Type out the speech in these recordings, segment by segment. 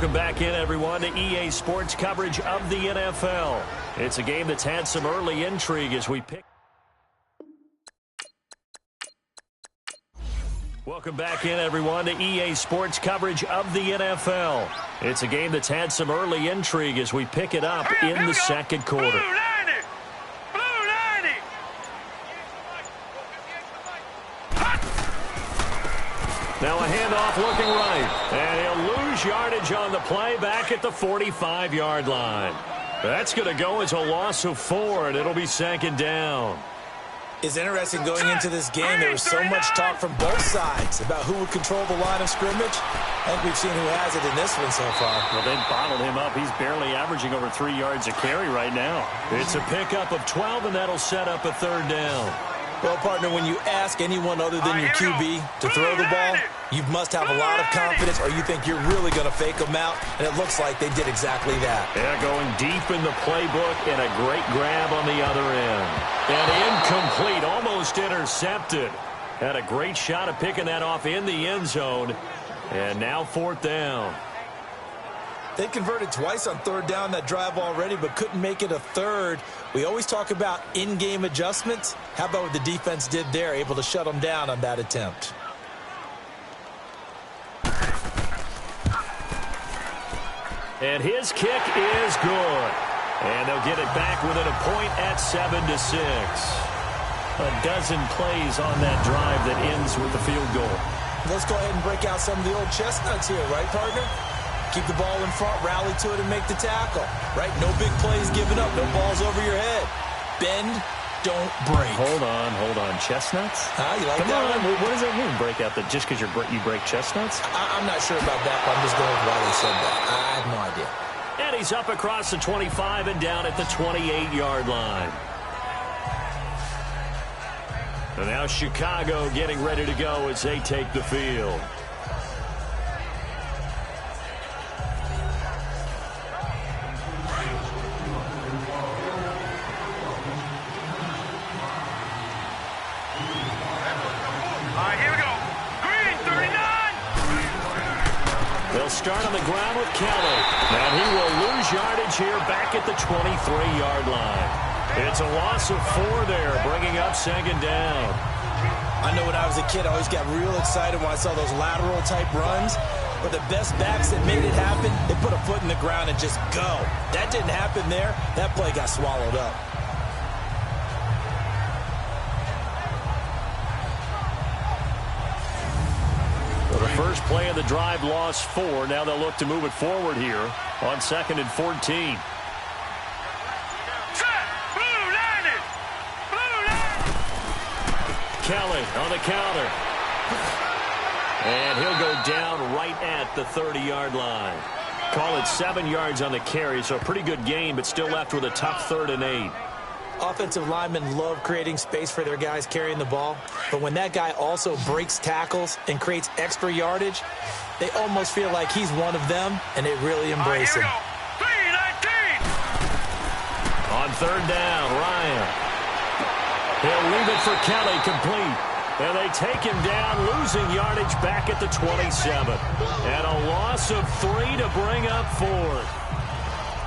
Welcome back in, everyone, to EA Sports coverage of the NFL. It's a game that's had some early intrigue as we pick. Welcome back in, everyone, to EA Sports coverage of the NFL. It's a game that's had some early intrigue as we pick it up in the second quarter. Now a handoff looking right, and he'll lose yardage on the play back at the 45-yard line. That's going to go as a loss of 4, and it'll be second down. It's interesting going into this game. There was so much talk from both sides about who would control the line of scrimmage. I think we've seen who has it in this one so far. Well, they bottled him up. He's barely averaging over 3 yards a carry right now. It's a pickup of 12, and that'll set up a third down. Well, partner, when you ask anyone other than your QB to throw the ball, you must have a lot of confidence, or you think you're really going to fake them out, and it looks like they did exactly that. Yeah, going deep in the playbook, and a great grab on the other end. And incomplete, almost intercepted. Had a great shot of picking that off in the end zone, and now fourth down. They converted twice on third down that drive already, but couldn't make it a third. We always talk about in-game adjustments. How about what the defense did there, able to shut them down on that attempt? And his kick is good. And they'll get it back within a point at 7-6. A dozen plays on that drive that ends with the field goal. Let's go ahead and break out some of the old chestnuts here, right, partner? Keep the ball in front, rally to it, and make the tackle. Right? No big plays given up. No balls over your head. Bend, don't break. Hold on. Chestnuts? You like Come that on. one? What does that mean, break out? Just because you break chestnuts? I'm not sure about that, but I'm just going with why they said that. I have no idea. And he's up across the 25 and down at the 28-yard line. And now Chicago getting ready to go as they take the field. Start on the ground with Kelly. And he will lose yardage here back at the 23-yard line. It's a loss of 4 there, bringing up second down. I know when I was a kid, I always got real excited when I saw those lateral-type runs. But the best backs that made it happen, they put a foot in the ground and just go. That didn't happen there. That play got swallowed up. The first play of the drive lost 4. Now they'll look to move it forward here on 2nd and 14. Kelly on the counter. And he'll go down right at the 30-yard line. Call it 7 yards on the carry, so a pretty good gain, but still left with a tough 3rd and 8. Offensive linemen love creating space for their guys carrying the ball, but when that guy also breaks tackles and creates extra yardage, they almost feel like he's one of them, and they really embrace him. On 3rd down, Ryan. He'll leave it for Kelly, complete. And they take him down, losing yardage back at the 27. And a loss of 3 to bring up 4th.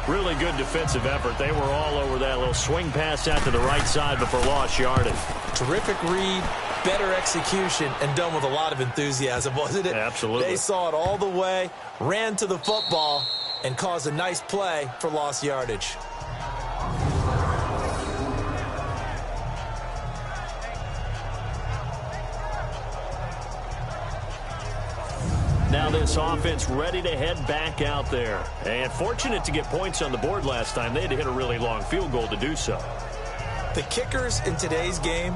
Really good defensive effort. They were all over that little swing pass out to the right side, but for lost yardage. Terrific read, better execution, and done with a lot of enthusiasm, wasn't it? Absolutely. They saw it all the way, ran to the football, and caused a nice play for lost yardage. Now this offense ready to head back out there. And fortunate to get points on the board last time. They had to hit a really long field goal to do so. The kickers in today's game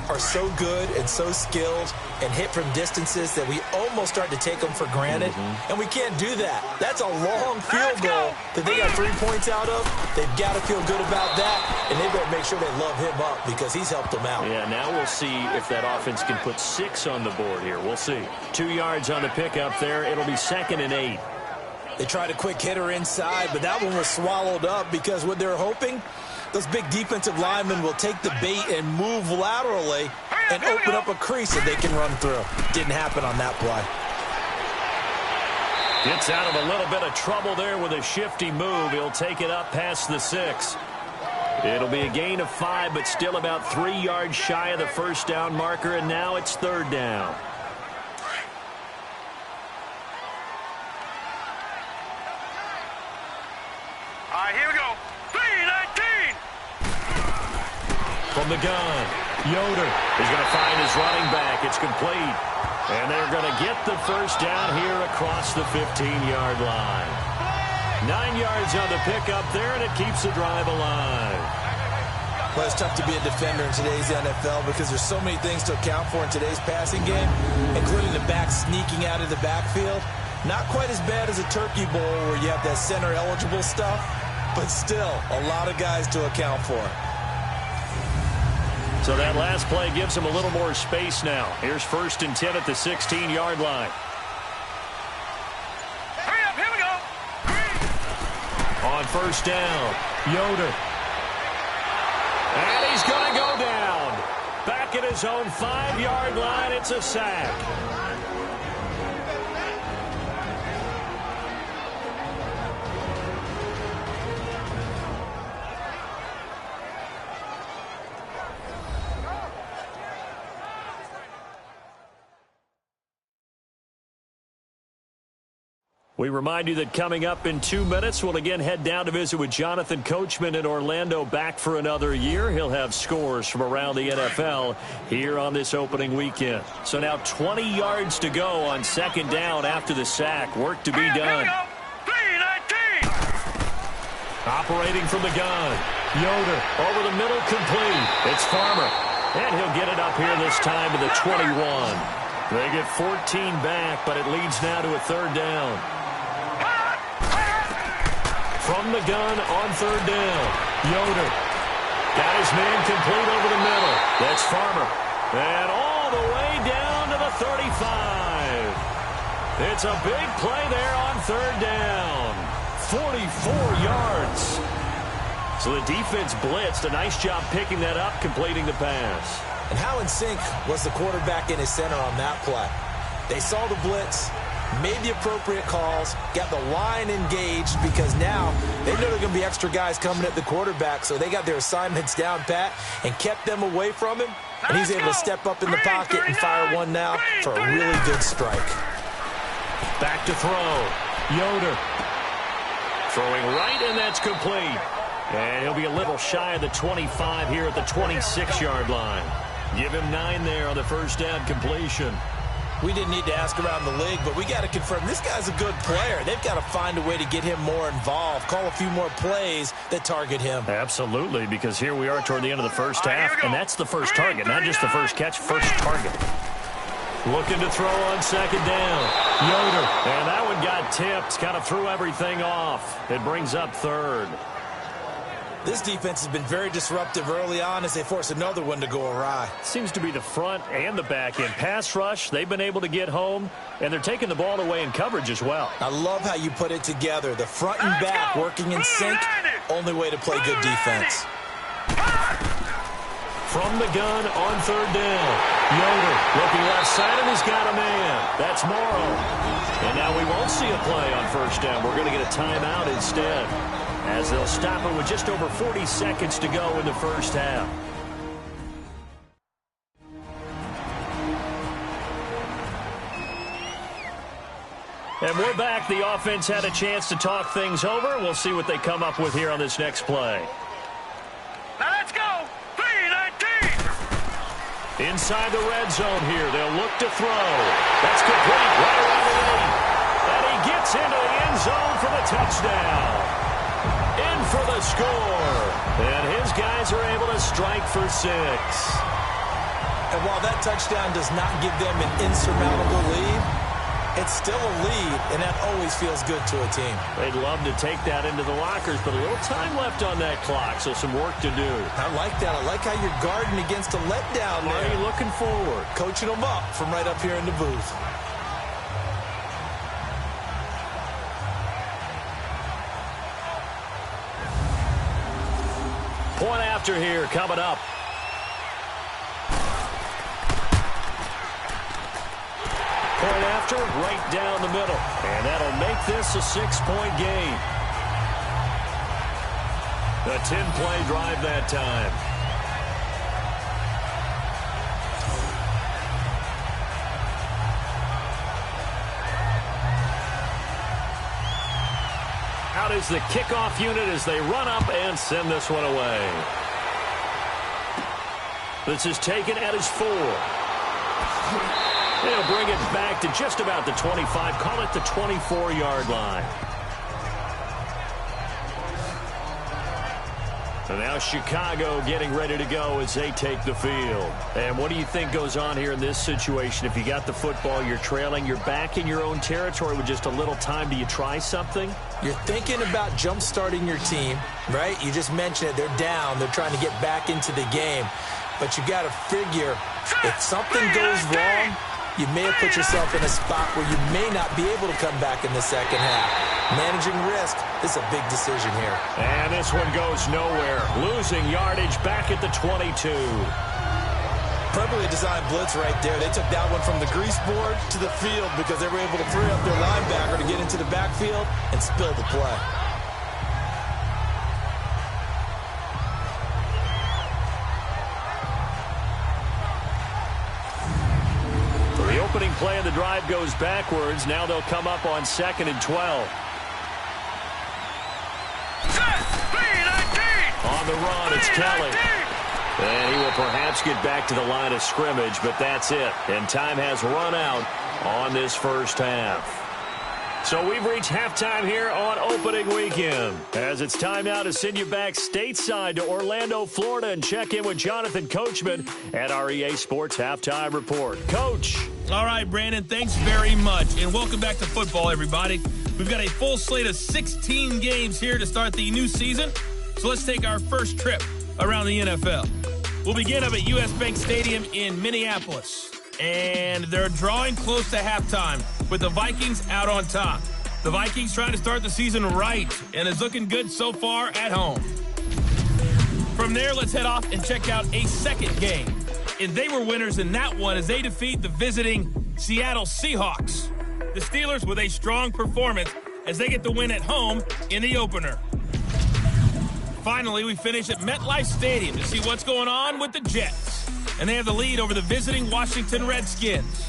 are so good and so skilled and hit from distances that we almost start to take them for granted. And we can't do that. That's a long field goal that they got 3 points out of. They've got to feel good about that, and they better make sure they love him up because he's helped them out. Yeah, now we'll see if that offense can put 6 on the board here. We'll see. 2 yards on the pickup there. It'll be 2nd and 8. They tried a quick hitter inside, but that one was swallowed up because what they're hoping, those big defensive linemen will take the bait and move laterally and open up a crease that they can run through. Didn't happen on that play. Gets out of a little bit of trouble there with a shifty move. He'll take it up past the 6. It'll be a gain of 5, but still about 3 yards shy of the first down marker, and now it's 3rd down. All right, here we go. 3-19. From the gun, Yoder is going to find his running back. It's complete. And they're going to get the first down here across the 15-yard line. 9 yards on the pickup there, and it keeps the drive alive. Well, it's tough to be a defender in today's NFL because there's so many things to account for in today's passing game, including the back sneaking out of the backfield. Not quite as bad as a turkey bowl where you have that center-eligible stuff, but still a lot of guys to account for. So that last play gives him a little more space now. Here's 1st and 10 at the 16-yard line. Hurry up, here we go. On 1st down, Yoder. And he's going to go down. Back at his own 5-yard line, it's a sack. We remind you that coming up in 2 minutes, we'll again head down to visit with Jonathan Coachman in Orlando, back for another year. He'll have scores from around the NFL here on this opening weekend. So now 20 yards to go on 2nd down after the sack. Work to be done. 3-19. Operating from the gun. Yoder over the middle, complete. It's Farmer. And he'll get it up here this time to the 21. They get 14 back, but it leads now to a 3rd down. From the gun on 3rd down, Yoder got his man complete over the middle. That's Farmer. And all the way down to the 35. It's a big play there on 3rd down. 44 yards. So the defense blitzed. A nice job picking that up, completing the pass. And how in sync was the quarterback in his center on that play? They saw the blitz, made the appropriate calls, got the line engaged because now they know there are going to be extra guys coming at the quarterback, so they got their assignments down pat and kept them away from him, and he's able to step up in the pocket and fire one now for a really good strike. Back to throw. Yoder throwing right, and that's complete. And he'll be a little shy of the 25 here at the 26-yard line. Give him 9 there on the 1st down completion. We didn't need to ask around the league, but we got to confirm this guy's a good player. They've got to find a way to get him more involved, call a few more plays that target him. Absolutely, because here we are toward the end of the first half, and that's the first target, not just the first catch, first target. Looking to throw on 2nd down. Yoder, and that one got tipped, kind of threw everything off. It brings up 3rd. This defense has been very disruptive early on as they force another one to go awry. Seems to be the front and the back end. Pass rush, they've been able to get home, and they're taking the ball away in coverage as well. I love how you put it together. The front and back working in sync, only way to play good defense. From the gun on 3rd down. Yoder looking left side, and he's got a man. That's Morrow. And now we won't see a play on 1st down. We're going to get a timeout instead, as they'll stop it with just over 40 seconds to go in the first half. And we're back. The offense had a chance to talk things over. We'll see what they come up with here on this next play. Now let's go. 3-19. Inside the red zone here. They'll look to throw. That's complete right around the 8. And he gets into the end zone for the touchdown. In for the score. And his guys are able to strike for 6. And while that touchdown does not give them an insurmountable lead, it's still a lead, and that always feels good to a team. They'd love to take that into the lockers, but a little time left on that clock, so some work to do. I like that. I like how you're guarding against a letdown there. Already looking forward. Coaching them up from right up here in the booth. Point after here coming up. Point after, right down the middle. And that'll make this a 6-point game. A 10-play drive that time. Out is the kickoff unit as they run up and send this one away. This is taken at his 4. They'll bring it back to just about the 25. Call it the 24-yard line. And now Chicago getting ready to go as they take the field. And what do you think goes on here in this situation? If you got the football, you're trailing, you're back in your own territory with just a little time. Do you try something? You're thinking about jump-starting your team, right? You just mentioned it. They're down. They're trying to get back into the game. But you got to figure if something goes wrong, you may have put yourself in a spot where you may not be able to come back in the second half. Managing risk is a big decision here. And this one goes nowhere. Losing yardage back at the 22. Perfectly designed blitz right there. They took that one from the grease board to the field because they were able to free up their linebacker to get into the backfield and spill the play. The opening play of the drive goes backwards. Now they'll come up on 2nd and 12. On the run, it's Kelly. And he will perhaps get back to the line of scrimmage, but that's it. And time has run out on this first half. So we've reached halftime here on opening weekend. As it's time now to send you back stateside to Orlando, Florida, and check in with Jonathan Coachman at our EA Sports Halftime Report. Coach. All right, Brandon, thanks very much. And welcome back to football, everybody. We've got a full slate of 16 games here to start the new season. So let's take our first trip around the NFL. We'll begin up at US Bank Stadium in Minneapolis. And they're drawing close to halftime with the Vikings out on top. The Vikings trying to start the season right, and it's looking good so far at home. From there, let's head off and check out a second game. And they were winners in that one as they defeat the visiting Seattle Seahawks. The Steelers with a strong performance as they get the win at home in the opener. Finally, we finish at MetLife Stadium to see what's going on with the Jets. And they have the lead over the visiting Washington Redskins.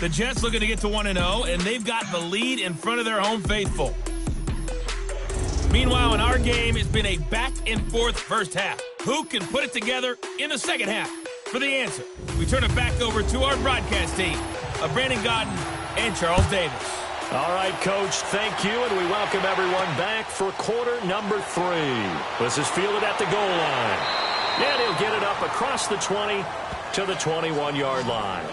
The Jets looking to get to 1-0, and they've got the lead in front of their home faithful. Meanwhile, in our game, it's been a back-and-forth first half. Who can put it together in the second half? For the answer, we turn it back over to our broadcast team of Brandon Godden and Charles Davis. All right, Coach, thank you, and we welcome everyone back for quarter number 3. This is fielded at the goal line. And he'll get it up across the 20 to the 21-yard line.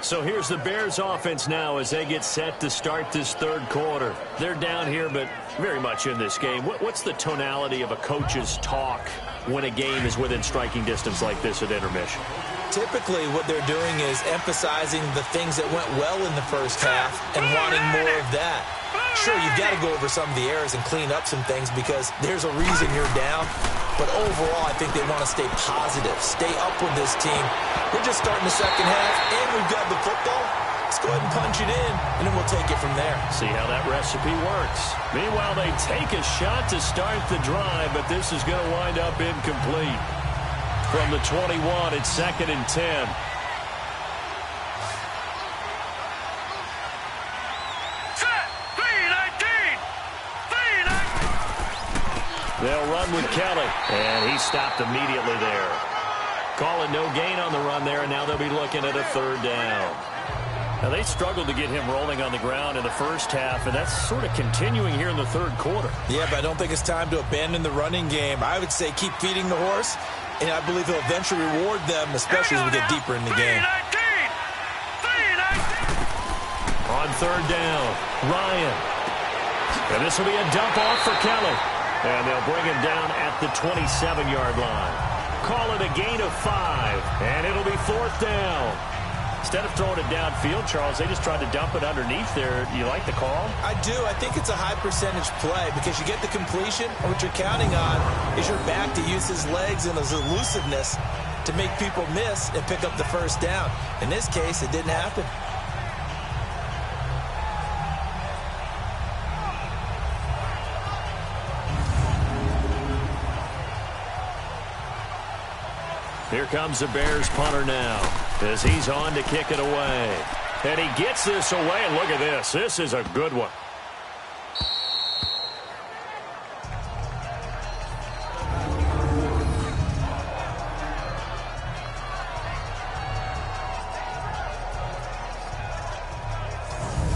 So here's the Bears offense now as they get set to start this third quarter. They're down here, but very much in this game. What's the tonality of a coach's talk when a game is within striking distance like this at intermission? Typically, what they're doing is emphasizing the things that went well in the first half and wanting more of that. Sure, you've got to go over some of the errors and clean up some things because there's a reason you're down. But overall, I think they want to stay positive, stay up with this team. We're just starting the second half, and we've got the football. Let's go ahead and punch it in, and then we'll take it from there. See how that recipe works. Meanwhile, they take a shot to start the drive, but this is going to wind up incomplete. From the 21, it's 2nd and 10. They'll run with Kelly, and he stopped immediately there. Calling no gain on the run there, and now they'll be looking at a third down. Now, they struggled to get him rolling on the ground in the first half, and that's sort of continuing here in the third quarter. Yeah, but I don't think it's time to abandon the running game. I would say keep feeding the horse, and I believe he'll eventually reward them, especially as we get deeper in the game. On third down, Ryan. And this will be a dump off for Kelly. And they'll bring him down at the 27-yard line. Call it a gain of 5, and it'll be 4th down. Instead of throwing it downfield, Charles, they just tried to dump it underneath there. Do you like the call? I do. I think it's a high-percentage play because you get the completion, and what you're counting on is your back to use his legs and his elusiveness to make people miss and pick up the first down. In this case, it didn't happen. Here comes the Bears punter now as he's on to kick it away. And he gets this away, and look at this. This is a good one.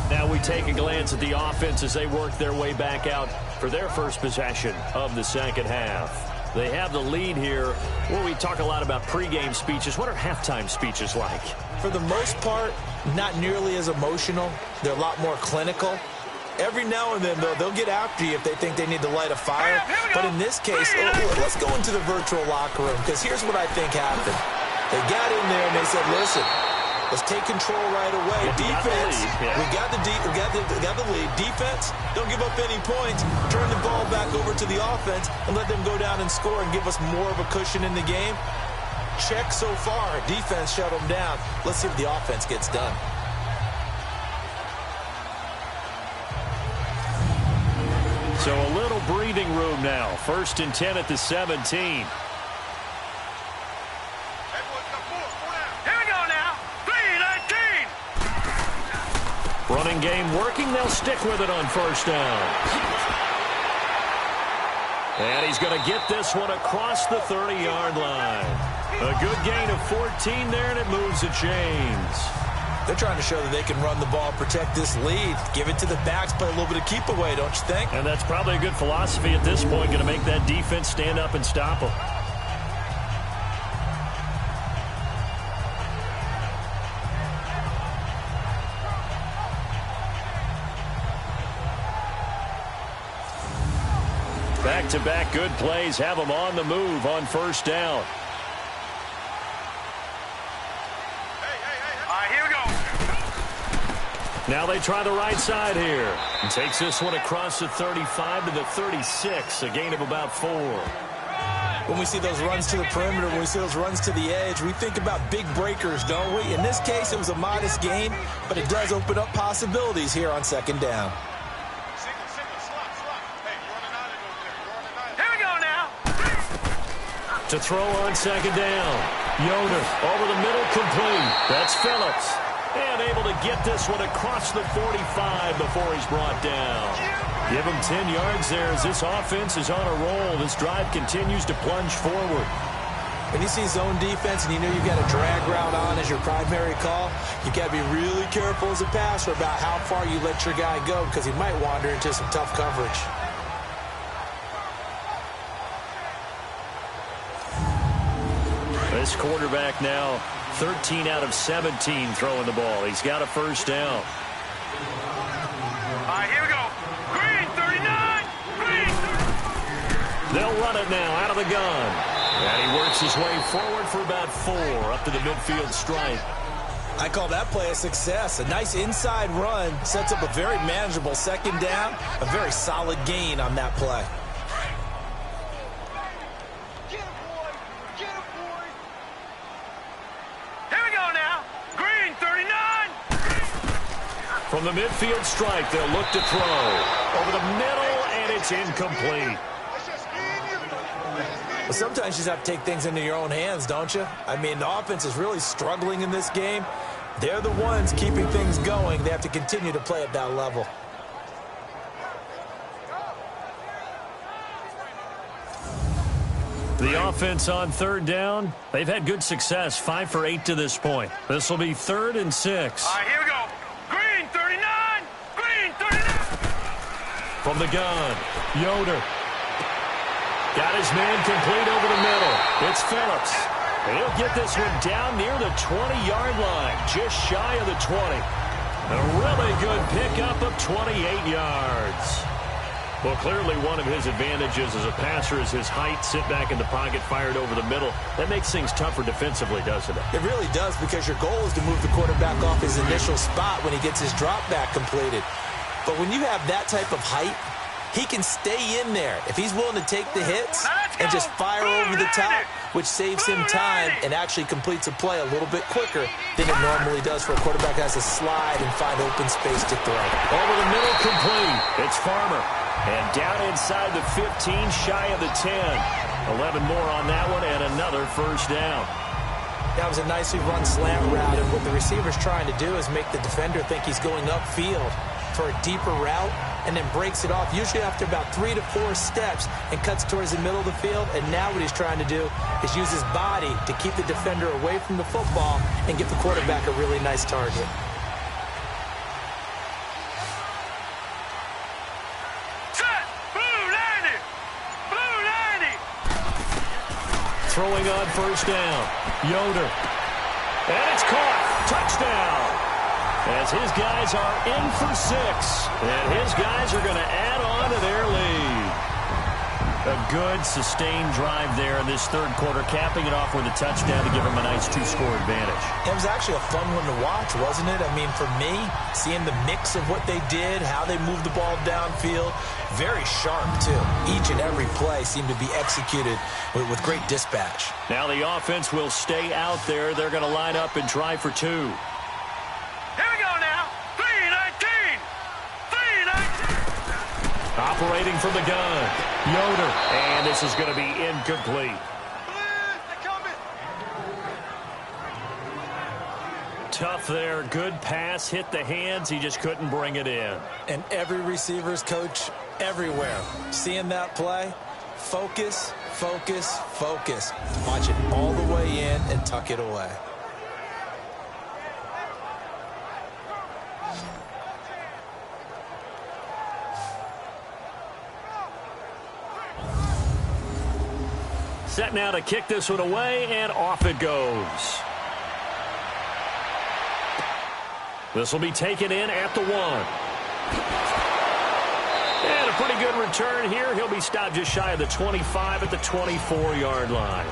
Now we take a glance at the offense as they work their way back out for their first possession of the second half. They have the lead here. Well, we talk a lot about pregame speeches. What are halftime speeches like? For the most part, not nearly as emotional. They're a lot more clinical. Every now and then, though, they'll get after you if they think they need to light a fire. But in this case, let's go into the virtual locker room, because here's what I think happened. They got in there and they said, listen, let's take control right away. Defense, we got the lead. Defense, don't give up any points. Turn the ball back over to the offense and let them go down and score and give us more of a cushion in the game. Check so far. Defense shut them down. Let's see if the offense gets done. So a little breathing room now. 1st and 10 at the 17. Running game working. They'll stick with it on 1st down. And he's going to get this one across the 30-yard line. A good gain of 14 there, and it moves the chains. They're trying to show that they can run the ball, protect this lead, give it to the backs, play a little bit of keep away, don't you think? And that's probably a good philosophy at this point, going to make that defense stand up and stop them. Back-to-back good plays have them on the move on 1st down. All right, here we go. Now they try the right side here. And takes this one across the 35 to the 36, a gain of about 4. When we see those runs to the perimeter, when we see those runs to the edge, we think about big breakers, don't we? In this case, it was a modest gain, but it does open up possibilities here on 2nd down. To throw on 2nd down. Yoder over the middle, complete. That's Phillips. And able to get this one across the 45 before he's brought down. Give him 10 yards there as this offense is on a roll. This drive continues to plunge forward. When you see zone defense and you know you've got a drag route on as your primary call, you've got to be really careful as a passer about how far you let your guy go, because he might wander into some tough coverage. This quarterback now 13 out of 17 throwing the ball. He's got a 1st down. All right, here we go. Green, 39. Green. They'll run it now out of the gun. And he works his way forward for about 4 up to the midfield stripe. I call that play a success. A nice inside run sets up a very manageable 2nd down. A very solid gain on that play. From the midfield stripe, they'll look to throw. Over the middle, and it's incomplete. Well, sometimes you just have to take things into your own hands, don't you? I mean, the offense is really struggling in this game. They're the ones keeping things going. They have to continue to play at that level. The offense on 3rd down, they've had good success, 5 for 8 to this point. This will be 3rd and 6. All right, here we go. Green, 39. Green, 39. From the gun, Yoder. Got his man complete over the middle. It's Phillips. And he'll get this one down near the 20-yard line, just shy of the 20. A really good pickup of 28 yards. Well, clearly one of his advantages as a passer is his height. Sit back in the pocket, fired over the middle. That makes things tougher defensively, doesn't it? It really does, because your goal is to move the quarterback off his initial spot when he gets his drop back completed. But when you have that type of height, He can stay in there if he's willing to take the hits and just fire over the top, which saves him time and actually completes a play a little bit quicker than it normally does for a quarterback who has to slide and find open space to throw. Over the middle, complete. It's Farmer. And down inside the 15, shy of the 10. 11 more on that one and another first down. That was a nicely run slant route, and what the receiver's trying to do is make the defender think he's going upfield for a deeper route and then breaks it off, usually after about 3 to 4 steps, and cuts towards the middle of the field. And now what he's trying to do is use his body to keep the defender away from the football and give the quarterback a really nice target. Throwing on first down. Yoder. And it's caught. Touchdown. As his guys are in for 6. And his guys are going to add on to their lead. A good, sustained drive there in this third quarter, capping it off with a touchdown to give him a nice 2-score advantage. It was actually a fun one to watch, wasn't it? I mean, for me, seeing the mix of what they did, how they moved the ball downfield, very sharp, too. Each and every play seemed to be executed with great dispatch. Now the offense will stay out there. They're going to line up and try for 2. Here we go now. 3-19. 3-19. Operating from the gun. Yoder. And this is going to be incomplete. Tough there. Good pass. Hit the hands. He just couldn't bring it in. And every receiver's coach everywhere, seeing that play, focus, focus, focus. Watch it all the way in and tuck it away. Set now to kick this one away, and off it goes. This will be taken in at the 1. And a pretty good return here. He'll be stopped just shy of the 25 at the 24-yard line.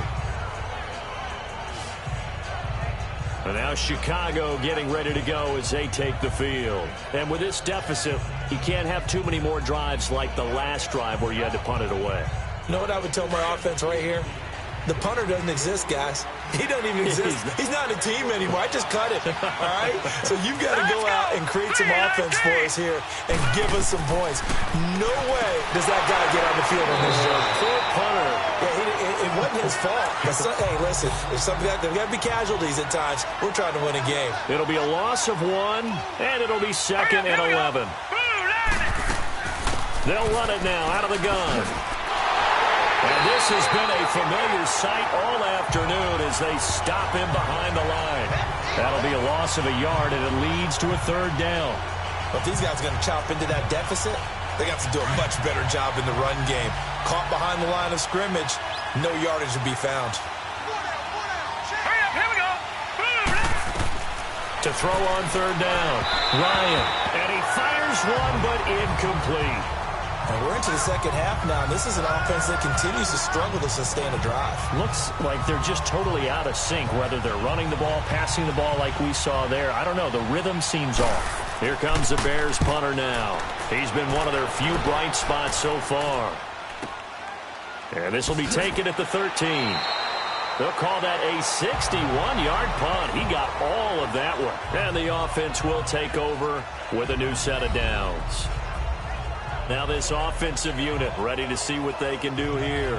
And now Chicago getting ready to go as they take the field. And with this deficit, you can't have too many more drives like the last drive where you had to punt it away. You know what I would tell my offense right here? The punter doesn't exist, guys. He doesn't even exist. He's not a team anymore. I just cut it, all right? So you've got to go out and create some offense for us here and give us some points. No way does that guy get on the field on this job. Poor punter. Yeah, it wasn't his fault. But hey, listen, there's got to be casualties at times. We're trying to win a game. It'll be a loss of 1, and it'll be 2nd and 11. They'll run it now out of the gun. And this has been a familiar sight all afternoon as they stop him behind the line. That'll be a loss of a yard, and it leads to a 3rd down. But if these guys are going to chop into that deficit, they got to do a much better job in the run game. Caught behind the line of scrimmage, no yardage to be found. Hurry up, here we go. To throw on 3rd down, Ryan. And he fires one, but incomplete. And we're into the second half now, and this is an offense that continues to struggle to sustain a drive. Looks like they're just totally out of sync, whether they're running the ball, passing the ball like we saw there. I don't know. The rhythm seems off. Here comes the Bears punter now. He's been one of their few bright spots so far. And this will be taken at the 13. They'll call that a 61-yard punt. He got all of that one. And the offense will take over with a new set of downs. Now this offensive unit ready to see what they can do here.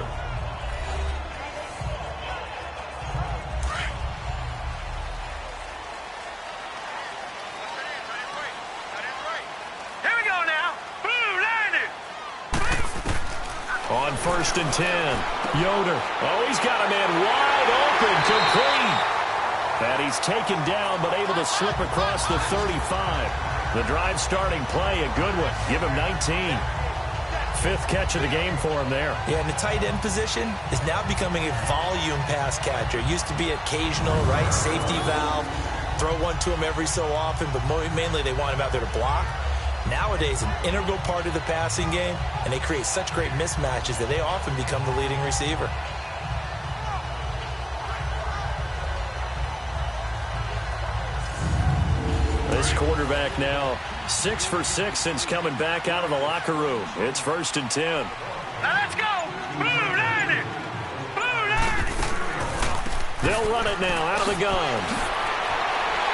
Here we go now. Landed. On 1st and 10, Yoder. Oh, he's got a man wide open, complete. And he's taken down, but able to slip across the 35. The drive starting play, a good one. Give him 19. 5th catch of the game for him there. Yeah, and the tight end position is now becoming a volume pass catcher. It used to be occasional, right? Safety valve. Throw one to him every so often, but mainly they want him out there to block. Nowadays, an integral part of the passing game, and they create such great mismatches that they often become the leading receiver. This quarterback now 6 for 6 since coming back out of the locker room. It's 1st and 10. Now let's go. Blue 90. Blue 90. They'll run it now out of the gun.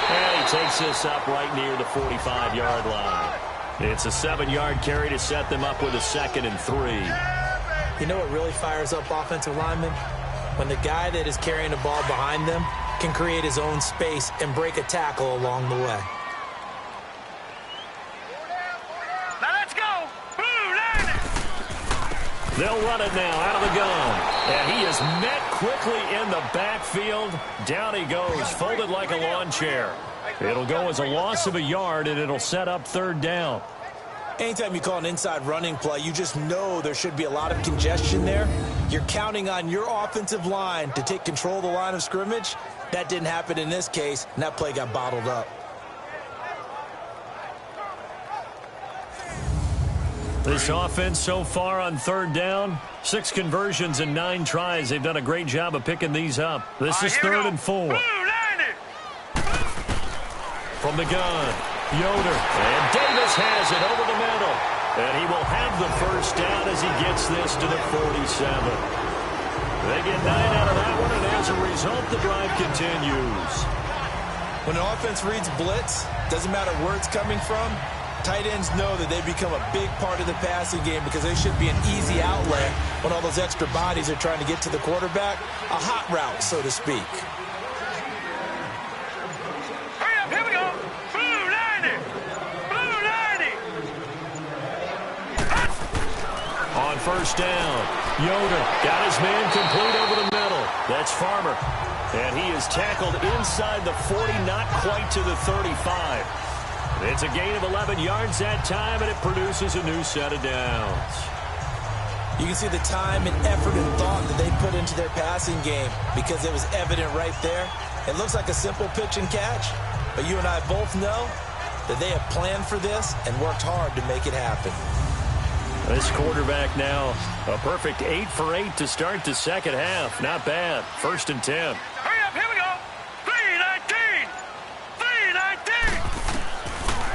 And he takes this up right near the 45-yard line. It's a 7-yard carry to set them up with a 2nd and 3. You know what really fires up offensive linemen? When the guy that is carrying the ball behind them can create his own space and break a tackle along the way. Now let's go. Blue 90. They'll run it now out of the gun. And he is met quickly in the backfield. Down he goes, folded like a lawn chair. It'll go as a loss of a yard, and it'll set up 3rd down. Anytime you call an inside running play, you just know there should be a lot of congestion there. You're counting on your offensive line to take control of the line of scrimmage. That didn't happen in this case, and that play got bottled up. This offense so far on 3rd down, 6 conversions and 9 tries. They've done a great job of picking these up. This is 3rd and 4. Blue 90. From the gun, Yoder. And Davis has it over the middle. And he will have the 1st down as he gets this to the 47. They get 9 out of that one, and as a result, the drive continues. When an offense reads blitz, doesn't matter where it's coming from, tight ends know that they become a big part of the passing game because they should be an easy outlet when all those extra bodies are trying to get to the quarterback. A hot route, so to speak. Hurry up, here we go. Blue 90. Blue 90. On 1st down, Yoder got his man complete over the middle. That's Farmer. And he is tackled inside the 40, not quite to the 35. It's a gain of 11 yards that time, and it produces a new set of downs. You can see the time and effort and thought that they put into their passing game because it was evident right there. It looks like a simple pitch and catch, but you and I both know that they have planned for this and worked hard to make it happen. This quarterback now a perfect 8 for 8 to start the 2nd half. Not bad. 1st and 10. Hurry up, here we go. 319. 319.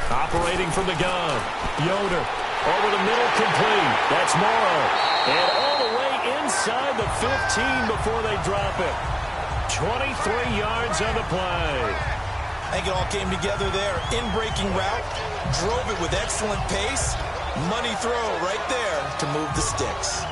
Operating from the gun. Yoder over the middle, complete. That's Morrow. And all the way inside the 15 before they drop it. 23 yards on the play. I think it all came together there. In-breaking route. Drove it with excellent pace. Money throw right there to move the sticks.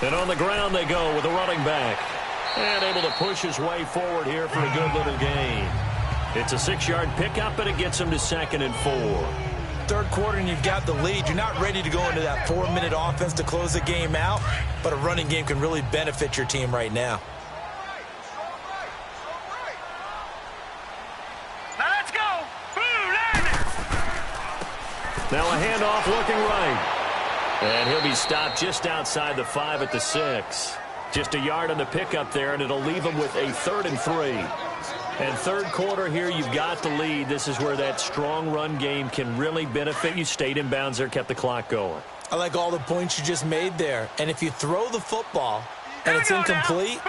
And on the ground they go with a running back. And able to push his way forward here for a good little gain. It's a 6-yard pickup, and it gets him to 2nd and 4. 3rd quarter and you've got the lead. You're not ready to go into that 4-minute offense to close the game out, but a running game can really benefit your team right now. Now let's go. Blue 90. Now a handoff looking right. And he'll be stopped just outside the 5 at the 6. Just a yard on the pickup there, and it'll leave him with a 3rd and 3. And 3rd quarter here, you've got the lead. This is where that strong run game can really benefit you. Stayed in bounds there, kept the clock going. I like all the points you just made there. And if you throw the football and it's incomplete,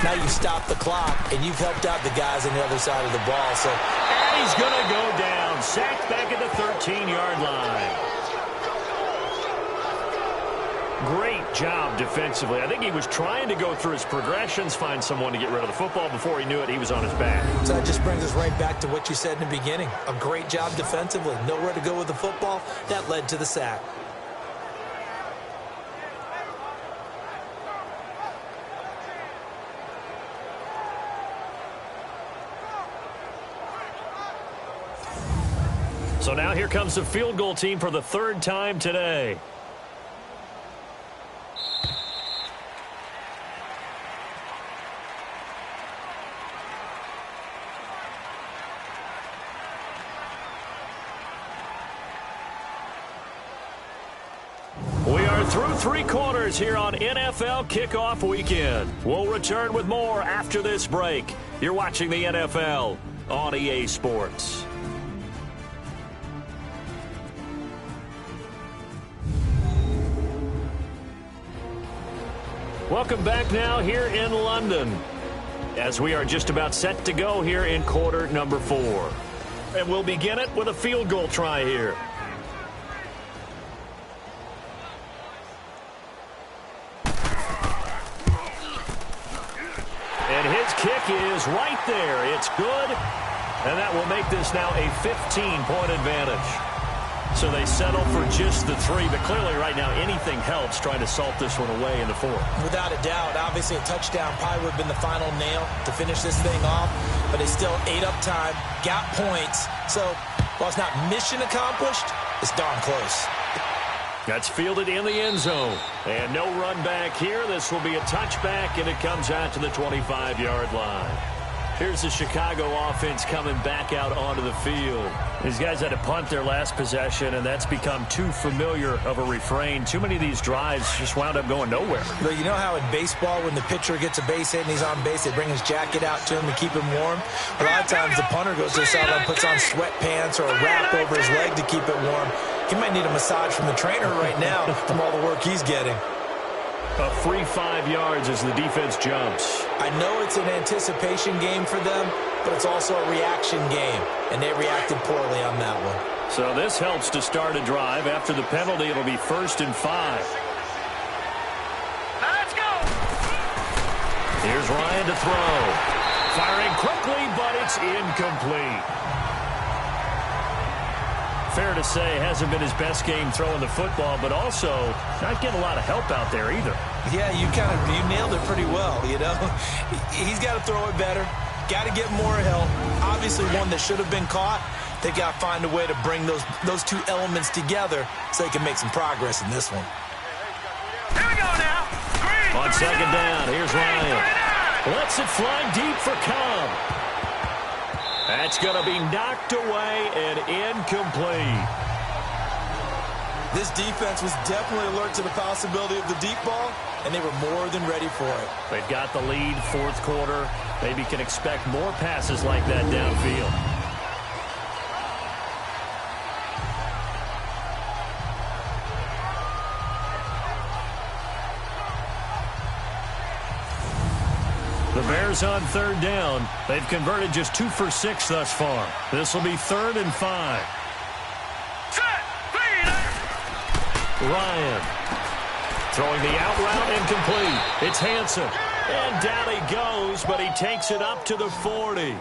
now you stop the clock, and you've helped out the guys on the other side of the ball. So, and he's going to go down. Sacked back at the 13-yard line. Great job defensively. I think he was trying to go through his progressions, find someone to get rid of the football. Before he knew it, he was on his back. So that just brings us right back to what you said in the beginning. A great job defensively. Nowhere to go with the football. That led to the sack. So now here comes the field goal team for the 3rd time today. through three quarters here on NFL Kickoff Weekend. We'll return with more after this break. You're watching the NFL on EA Sports. Welcome back now here in London as we are just about set to go here in quarter number 4. And we'll begin it with a field goal try here. And his kick is right there. It's good. And that will make this now a 15-point advantage. So they settle for just the 3, but clearly right now anything helps trying to salt this one away in the 4th. Without a doubt, obviously a touchdown probably would have been the final nail to finish this thing off, but they still ate up time, got points. So while it's not mission accomplished, it's darn close. That's fielded in the end zone. And no run back here. This will be a touchback, and it comes out to the 25-yard line. Here's the Chicago offense coming back out onto the field. These guys had to punt their last possession, and that's become too familiar of a refrain. Too many of these drives just wound up going nowhere. But you know how in baseball, when the pitcher gets a base hit and he's on base, they bring his jacket out to him to keep him warm? A lot of times the punter goes to the sideline, puts on sweatpants or a wrap over his leg to keep it warm. He might need a massage from the trainer right now from all the work he's getting. A free 5 yards as the defense jumps. I know it's an anticipation game for them, but it's also a reaction game, and they reacted poorly on that one. So this helps to start a drive. After the penalty, it'll be 1st and 5. Let's go! Here's Ryan to throw. Firing quickly, but it's incomplete. Fair to say, hasn't been his best game throwing the football, but also not getting a lot of help out there either. Yeah, you nailed it pretty well, you know. He's got to throw it better. Got to get more help. Obviously, one that should have been caught. They got to find a way to bring those two elements together so they can make some progress in this one. Here we go now. Green, On 39. second down, here's Green, Ryan. Lets it fly deep for Cobb. That's going to be knocked away and incomplete. This defense was definitely alert to the possibility of the deep ball, and they were more than ready for it. They've got the lead, 4th quarter. Maybe can expect more passes like that downfield. The Bears on 3rd down. They've converted just 2 for 6 thus far. This will be 3rd and 5. Set, Ryan throwing the out route incomplete. It's Hansen. And down he goes, but he takes it up to the 40.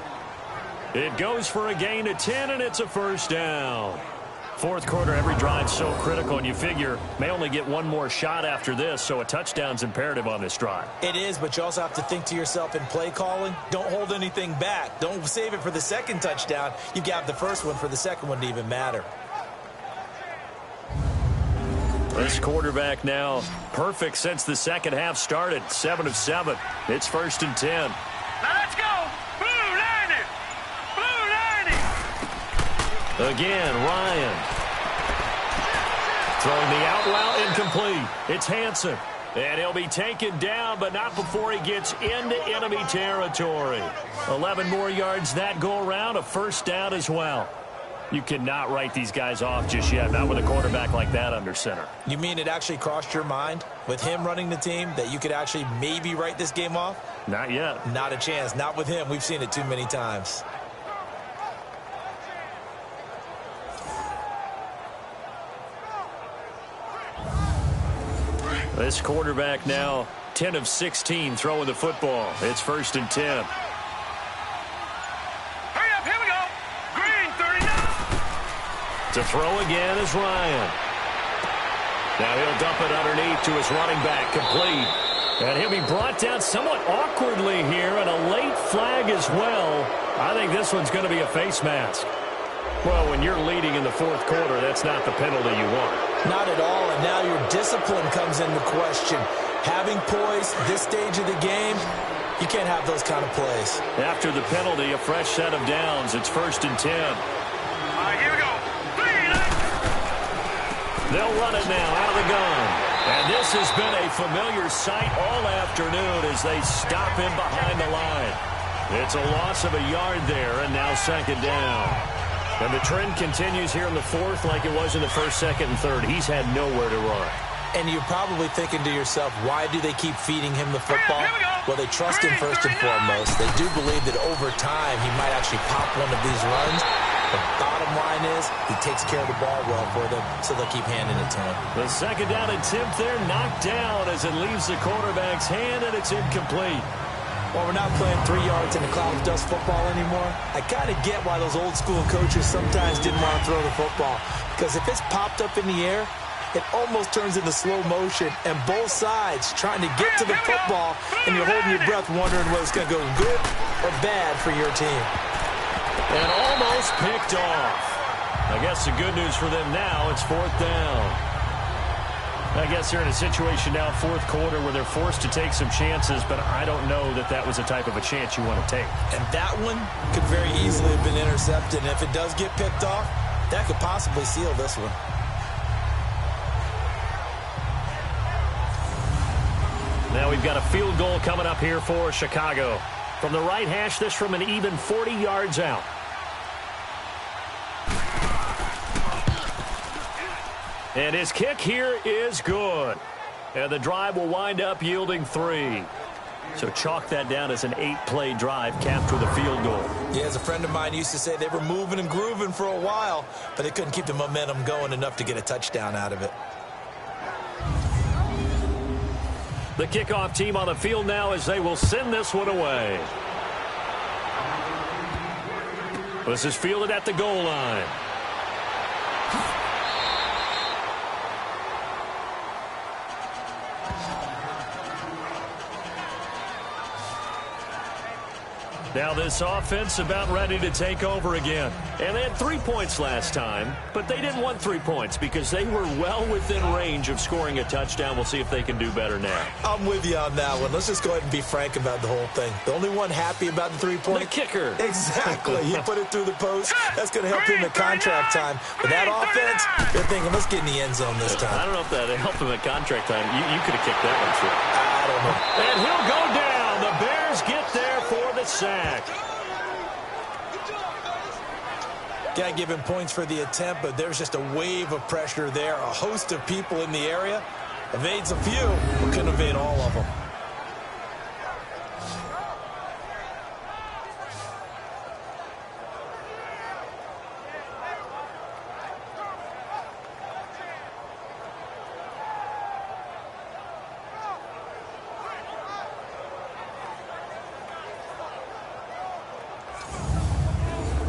It goes for a gain of 10, and it's a 1st down. 4th quarter, every drive so critical, and you figure may only get one more shot after this, so a touchdown's imperative on this drive. It is, but you also have to think to yourself in play calling, don't hold anything back. Don't save it for the second touchdown. You got the first one for the second one to even matter. This quarterback now perfect since the second half started. 7 of 7. It's 1st and 10. Let's go. Blue 90. Blue 90. Again, Ryan. Throwing the out route incomplete. It's Hansen. And he'll be taken down, but not before he gets into enemy territory. 11 more yards that go around. A 1st down as well. You cannot write these guys off just yet, not with a quarterback like that under center. You mean it actually crossed your mind with him running the team that you could actually maybe write this game off? Not yet. Not a chance. Not with him. We've seen it too many times. This quarterback now 10 of 16 throwing the football. It's 1st and 10. Hurry up, here we go. Green 39. To throw again is Ryan. Now he'll dump it underneath to his running back, complete. And he'll be brought down somewhat awkwardly here, and a late flag as well. I think this one's going to be a face mask. Well, when you're leading in the 4th quarter, that's not the penalty you want. Not at all, and now your discipline comes into question. Having poise this stage of the game, you can't have those kind of plays. After the penalty, a fresh set of downs. It's 1st and 10. All right, here we go. 3, 9. They'll run it now out of the gun. And This has been a familiar sight all afternoon as they stop him behind the line. It's a loss of a yard there, and now second down. And the trend continues here in the fourth like it was in the first, second, and third. He's had nowhere to run. And you're probably thinking to yourself, why do they keep feeding him the football? Well, they trust him first and foremost. They do believe that over time he might actually pop one of these runs. The bottom line is he takes care of the ball well for them, so they'll keep handing it to him. The second down attempt there knocked down as it leaves the quarterback's hand, and it's incomplete. Well, we're not playing 3 yards in a cloud of dust football anymore. I kind of get why those old school coaches sometimes didn't want to throw the football. Because if it's popped up in the air, it almost turns into slow motion, and both sides trying to get to the football, and you're holding your breath wondering whether it's going to go good or bad for your team. And almost picked off. I guess the good news for them now, it's fourth down. I guess they're in a situation now, fourth quarter, where they're forced to take some chances, but I don't know that that was the type of a chance you want to take. And that one could very easily have been intercepted, and if it does get picked off, that could possibly seal this one. Now we've got a field goal coming up here for Chicago. From the right hash, this from an even 40 yards out. And his kick here is good. And the drive will wind up yielding 3. So chalk that down as an 8-play drive capped with a field goal. Yeah, as a friend of mine used to say, they were moving and grooving for a while, but they couldn't keep the momentum going enough to get a touchdown out of it. The kickoff team on the field now as they will send this one away. This is fielded at the goal line. Now this offense about ready to take over again. And they had 3 points last time, but they didn't want 3 points because they were well within range of scoring a touchdown. We'll see if they can do better now. I'm with you on that one. Let's just go ahead and be frank about the whole thing. The only one happy about the 3-point? The kicker. Exactly. He put it through the post. That's going to help him at contract time. But that offense, they're thinking, let's get in the end zone this time. I don't know if that helped him at contract time. You could have kicked that one through. I don't know. And he'll go down. The Bears get there for the sack. Got to give him points for the attempt, but there's just a wave of pressure there. A host of people in the area. Evades a few, but couldn't evade all of them.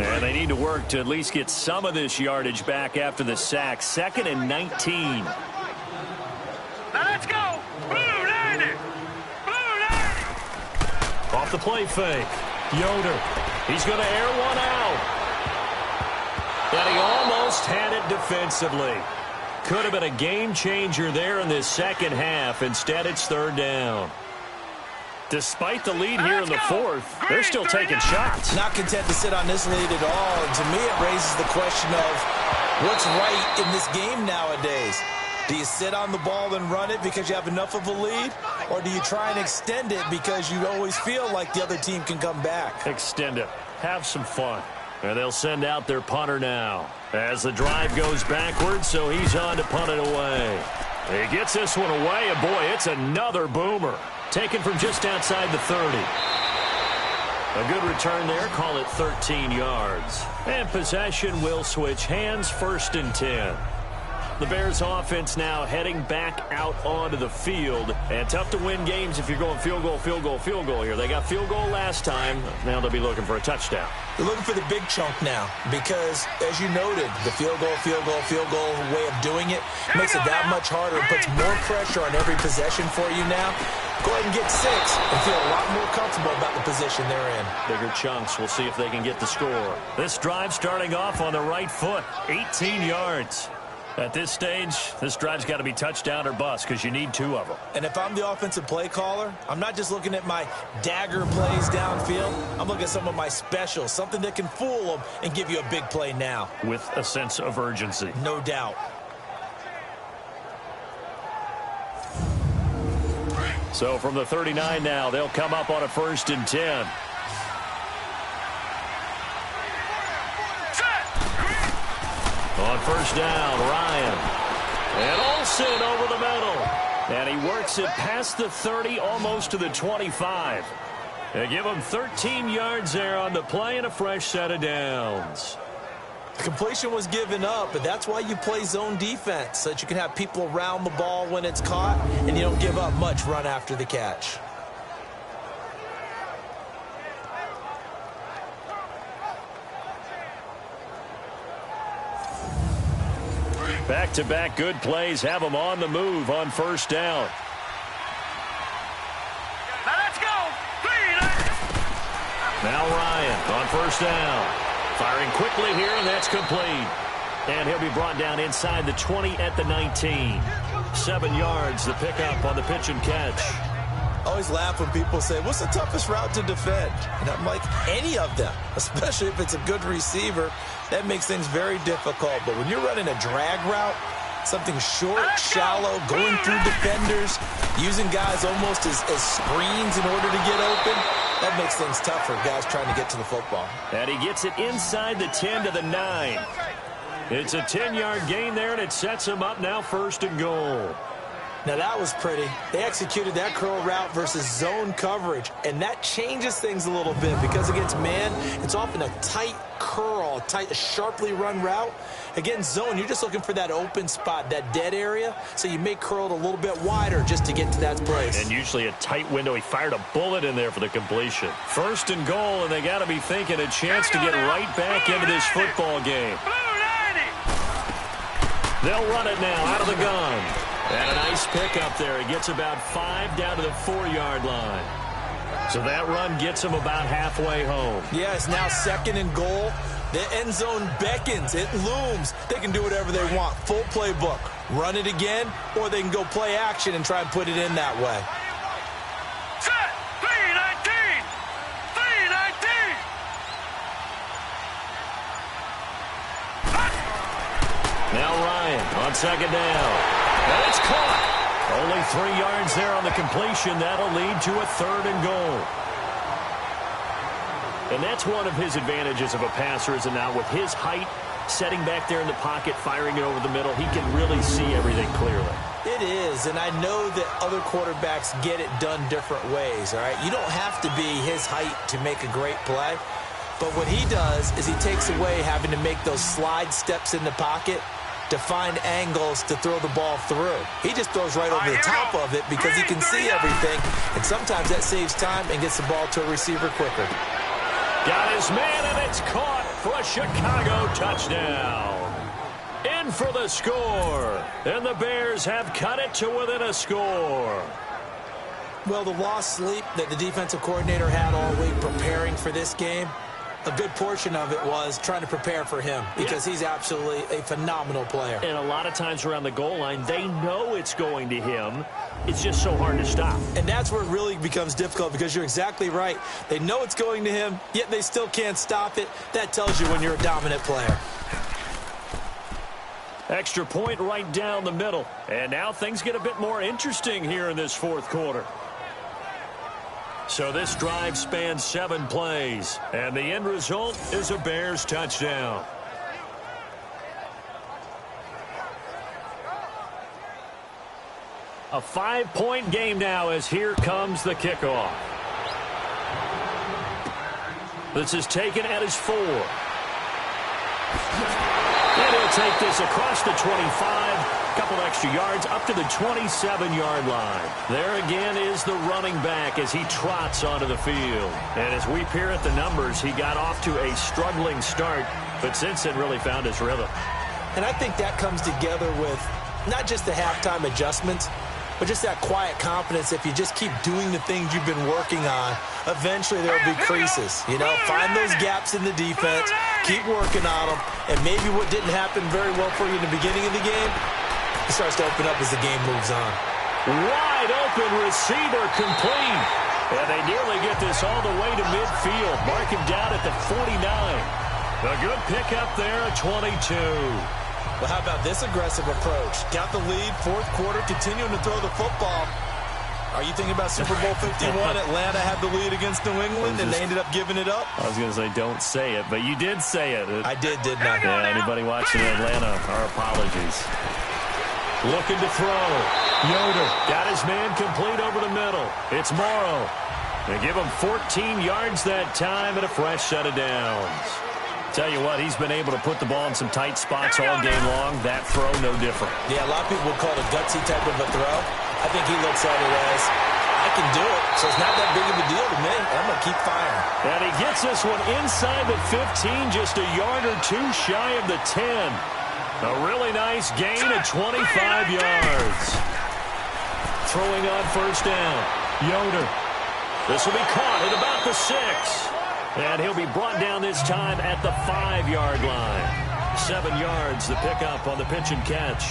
And they need to work to at least get some of this yardage back after the sack. 2nd and 19. Now let's go. Blue 90. Blue 90. Off the play fake. Yoder. He's going to air one out. And he almost had it defensively. Could have been a game changer there in this second half. Instead, it's third down. Despite the lead here in the fourth, they're still taking shots. Not content to sit on this lead at all. And to me, it raises the question of what's right in this game nowadays. Do you sit on the ball and run it because you have enough of a lead? Or do you try and extend it because you always feel like the other team can come back? Extend it. Have some fun. And they'll send out their punter now. As the drive goes backwards, so he's on to punt it away. He gets this one away, and boy, it's another boomer. Taken from just outside the 30. A good return there. Call it 13 yards. And possession will switch hands. 1st and 10. The Bears offense now heading back out onto the field. And tough to win games if you're going field goal, field goal, field goal here. They got field goal last time. Now they'll be looking for a touchdown. They're looking for the big chunk now because, as you noted, the field goal way of doing it makes it that much harder. It puts more pressure on every possession for you now. Go ahead and get 6 and feel a lot more comfortable about the position they're in. Bigger chunks. We'll see if they can get the score. This drive starting off on the right foot. 18 yards. At this stage, this drive's got to be touchdown or bust because you need 2 of them. And if I'm the offensive play caller, I'm not just looking at my dagger plays downfield. I'm looking at some of my specials, something that can fool them and give you a big play now. With a sense of urgency. No doubt. So from the 39 now, they'll come up on a 1st and 10. On 1st down, Ryan. And Olsen over the middle. And he works it past the 30, almost to the 25. They give him 13 yards there on the play and a fresh set of downs. The completion was given up, but that's why you play zone defense, so that you can have people around the ball when it's caught, and you don't give up much run after the catch. Back-to-back good plays have them on the move on 1st down. Now let's go. Now Ryan on 1st down. Firing quickly here, and that's complete. And he'll be brought down inside the 20 at the 19. 7 yards, the pickup on the pitch and catch. I always laugh when people say, what's the toughest route to defend? And I'm like, any of them, especially if it's a good receiver. That makes things very difficult. But when you're running a drag route, something short, shallow, going through defenders, using guys almost as screens in order to get open, that makes things tough for guys trying to get to the football. And he gets it inside the 10 to the 9. It's a 10-yard gain there, and it sets him up now 1st and goal. Now, that was pretty. They executed that curl route versus zone coverage, and that changes things a little bit because against man, it's often a tight curl, a sharply run route. Against zone, you're just looking for that open spot, that dead area, so you may curl it a little bit wider just to get to that place. And usually a tight window. He fired a bullet in there for the completion. 1st and goal, and they got to be thinking a chance to get right back into this football game. They'll run it now out of the gun. And a nice pickup there. He gets about 5 down to the 4-yard line. So that run gets him about halfway home. Yeah, it's now 2nd and goal. The end zone beckons. It looms. They can do whatever they want. Full playbook. Run it again, or they can go play action and try and put it in that way. Set. 319. 319. Now Ryan on 2nd down. And it's caught. Only 3 yards there on the completion. That'll lead to a 3rd and goal. And that's one of his advantages of a passer, is it not? With his height, setting back there in the pocket, firing it over the middle, he can really see everything clearly. It is, and I know that other quarterbacks get it done different ways, all right? You don't have to be his height to make a great play. But what he does is he takes away having to make those slide steps in the pocket to find angles to throw the ball through. He just throws right over the top of it because he can see everything, and sometimes that saves time and gets the ball to a receiver quicker. Got his man, and it's caught for a Chicago touchdown. In for the score, and the Bears have cut it to within a score. Well, the lost sleep that the defensive coordinator had all week preparing for this game, a good portion of it was trying to prepare for him because he's absolutely a phenomenal player. And a lot of times around the goal line, they know it's going to him. It's just so hard to stop. And that's where it really becomes difficult because you're exactly right. They know it's going to him, yet they still can't stop it. That tells you when you're a dominant player. Extra point right down the middle. And now things get a bit more interesting here in this 4th quarter. So this drive spans 7 plays, and the end result is a Bears touchdown. A 5-point game now as here comes the kickoff. This is taken at his 4. And he'll take this across the 25. Couple extra yards up to the 27-yard line. There again is the running back as he trots onto the field. And as we peer at the numbers, he got off to a struggling start, but since then really found his rhythm. And I think that comes together with not just the halftime adjustments, but just that quiet confidence. If you just keep doing the things you've been working on, eventually there will be creases. You know, find those gaps in the defense, keep working on them, and maybe what didn't happen very well for you in the beginning of the game, it starts to open up as the game moves on. Wide open receiver complete. And they nearly get this all the way to midfield. Mark him down at the 49. A good pickup there at 22. Well, how about this aggressive approach? Got the lead, 4th quarter, continuing to throw the football. Are you thinking about Super Bowl 51? Atlanta had the lead against New England, and they ended up giving it up? I was going to say don't say it, but you did say it. I didn't I? Yeah, anybody watching Atlanta, our apologies. Looking to throw. Yoder got his man complete over the middle. It's Morrow. They give him 14 yards that time and a fresh set of downs. Tell you what, he's been able to put the ball in some tight spots all game long. That throw, no different. Yeah, a lot of people would call it a gutsy type of a throw. I think he looks at it as, I can do it, so it's not that big of a deal to me. I'm going to keep firing. And he gets this one inside the 15, just a yard or two shy of the 10. A really nice gain of 25 yards. Throwing on first down. Yoder. This will be caught at about the 6. And he'll be brought down this time at the 5-yard line. 7 yards, the pickup on the pitch and catch.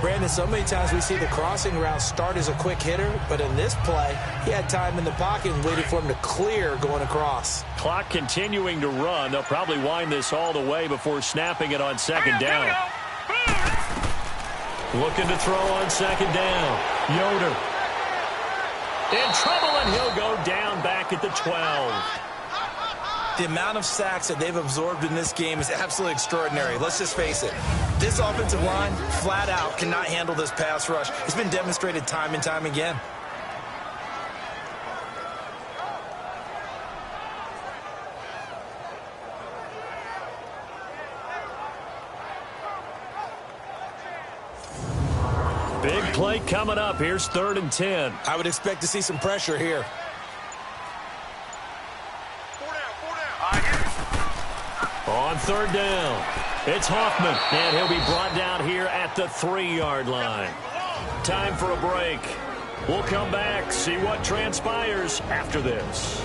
Brandon, so many times we see the crossing route start as a quick hitter, but in this play, he had time in the pocket and waited for him to clear going across. Clock continuing to run. They'll probably wind this all the way before snapping it on second down. Looking to throw on second down. Yoder. In trouble, and he'll go down back at the 12. The amount of sacks that they've absorbed in this game is absolutely extraordinary. Let's just face it. This offensive line, flat out, cannot handle this pass rush. It's been demonstrated time and time again. Big play coming up. Here's 3rd and 10. I would expect to see some pressure here. On 3rd down, it's Hoffman, and he'll be brought down here at the 3-yard line. Time for a break. We'll come back, see what transpires after this.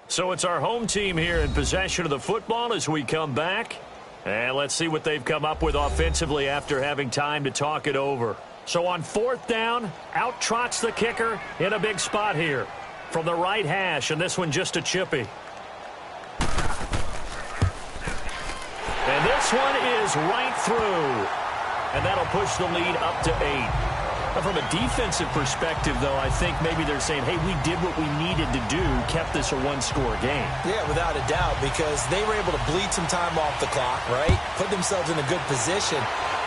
So it's our home team here in possession of the football as we come back. And let's see what they've come up with offensively after having time to talk it over. So on 4th down, out trots the kicker in a big spot here from the right hash, and this one just a chippy. And this one is right through. And that'll push the lead up to 8. Now, from a defensive perspective, though, I think maybe they're saying, hey, we did what we needed to do, kept this a one-score game. Yeah, without a doubt, because they were able to bleed some time off the clock, right? Put themselves in a good position,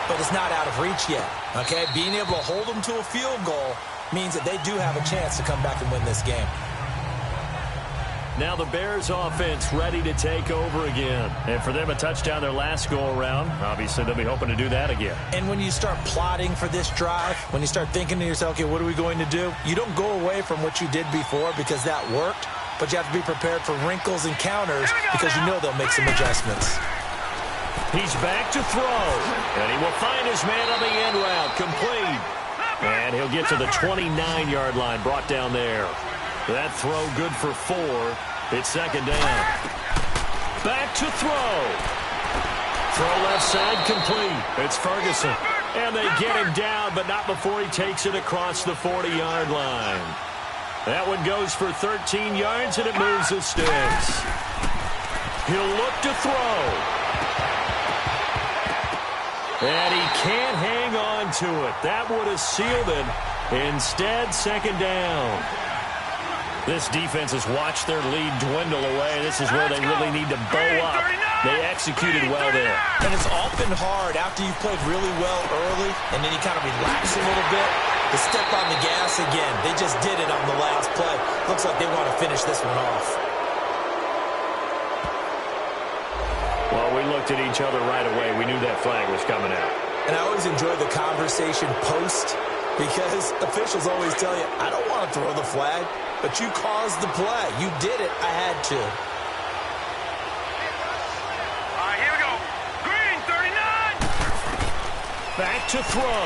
but it's not out of reach yet, okay? Being able to hold them to a field goal means that they do have a chance to come back and win this game. Now the Bears offense ready to take over again. And for them, a touchdown their last go-around. Obviously, they'll be hoping to do that again. And when you start plotting for this drive, when you start thinking to yourself, okay, what are we going to do? You don't go away from what you did before because that worked, but you have to be prepared for wrinkles and counters because you know they'll make some adjustments. He's back to throw, and he will find his man on the end route, complete. And he'll get to the 29-yard line, brought down there. That throw good for 4. It's second down. Back to throw. Throw left side complete. It's Ferguson. And they get him down, but not before he takes it across the 40-yard line. That one goes for 13 yards, and it moves the sticks. He'll look to throw. And he can't hang on to it. That would have sealed it. Instead, second down. This defense has watched their lead dwindle away. This is where they really need to bow up. They executed well there. And it's often hard after you've played really well early and then you kind of relax a little bit to step on the gas again. They just did it on the last play. Looks like they want to finish this one off. Well, we looked at each other right away. We knew that flag was coming out. And I always enjoy the conversation post because officials always tell you, I don't want to throw the flag. But you caused the play. You did it. I had to. All right, here we go. Green, 39. Back to throw.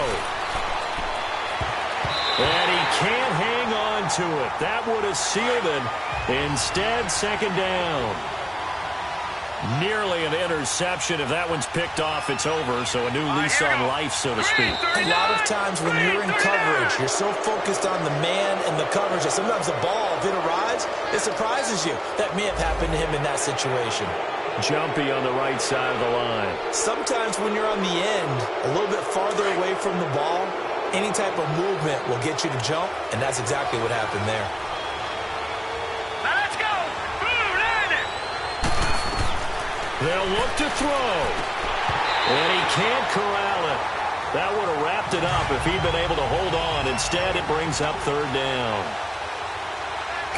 And he can't hang on to it. That would have sealed it. Instead, second down. Nearly an interception. If that one's picked off, it's over. So a new lease on life, so to speak. A lot of times when you're in coverage, you're so focused on the man and the coverage that sometimes the ball, if it arrives, it surprises you. That may have happened to him in that situation. Jumpy on the right side of the line. Sometimes when you're on the end, a little bit farther away from the ball, any type of movement will get you to jump, and that's exactly what happened there. Let's go! They'll look to throw. And he can't corral it. That would have wrapped it up if he'd been able to hold on. Instead, it brings up third down.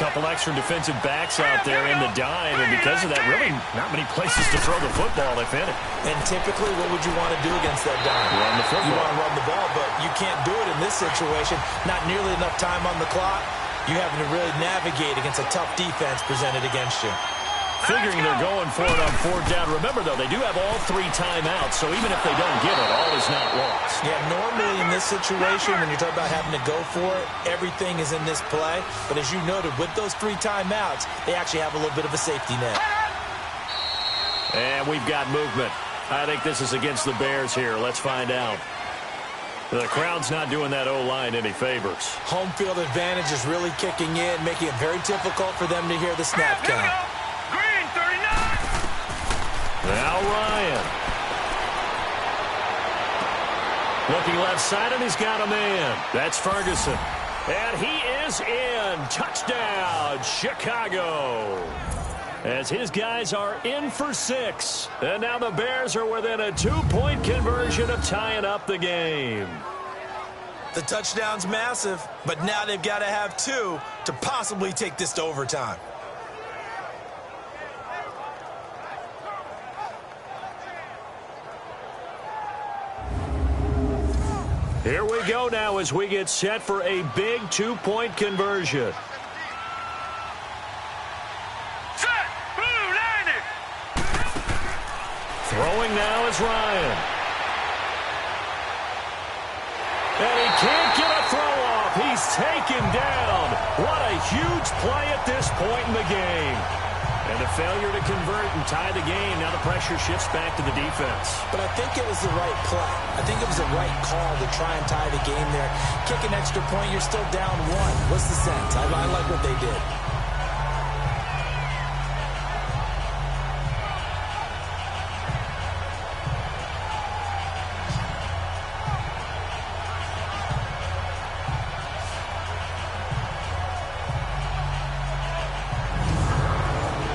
Couple extra defensive backs out there in the dime, and because of that, really not many places to throw the football, if any. And typically, what would you want to do against that dime? Run the football. You want to run the ball, but you can't do it in this situation. Not nearly enough time on the clock. You having to really navigate against a tough defense presented against you. Figuring they're going for it on fourth down. Remember, though, they do have all 3 timeouts, so even if they don't get it, all is not lost. Yeah, normally in this situation, when you're talking about having to go for it, everything is in this play. But as you noted, with those 3 timeouts, they actually have a little bit of a safety net. And we've got movement. I think this is against the Bears here. Let's find out. The crowd's not doing that O-line any favors. Home field advantage is really kicking in, making it very difficult for them to hear the snap count. Green 39. Now Ryan. Looking left side, and he's got a man. That's Ferguson. And he is in. Touchdown, Chicago. As his guys are in for 6. And now the Bears are within a 2-point conversion of tying up the game. The touchdown's massive, but now they've got to have 2 to possibly take this to overtime. Here we go now as we get set for a big 2-point conversion. Set. Blue 90. Throwing now is Ryan. And he can't get a throw off. He's taken down. What a huge play at this point in the game. And the failure to convert and tie the game. Now the pressure shifts back to the defense. But I think it was the right play. I think it was the right call to try and tie the game there. Kick an extra point, you're still down 1. What's the sense? I like what they did.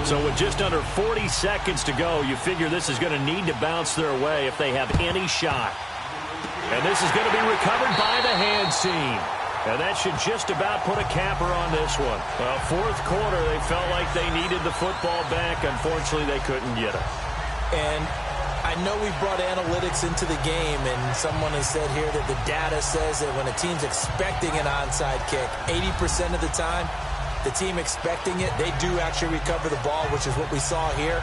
So with just under 40 seconds to go, you figure this is going to need to bounce their way if they have any shot. And this is going to be recovered by the hand seam. And that should just about put a capper on this one. Well, fourth quarter, they felt like they needed the football back. Unfortunately, they couldn't get it. And I know we've brought analytics into the game, and someone has said here that the data says that when a team's expecting an onside kick, 80% of the time, the team expecting it, they do actually recover the ball, which is what we saw here.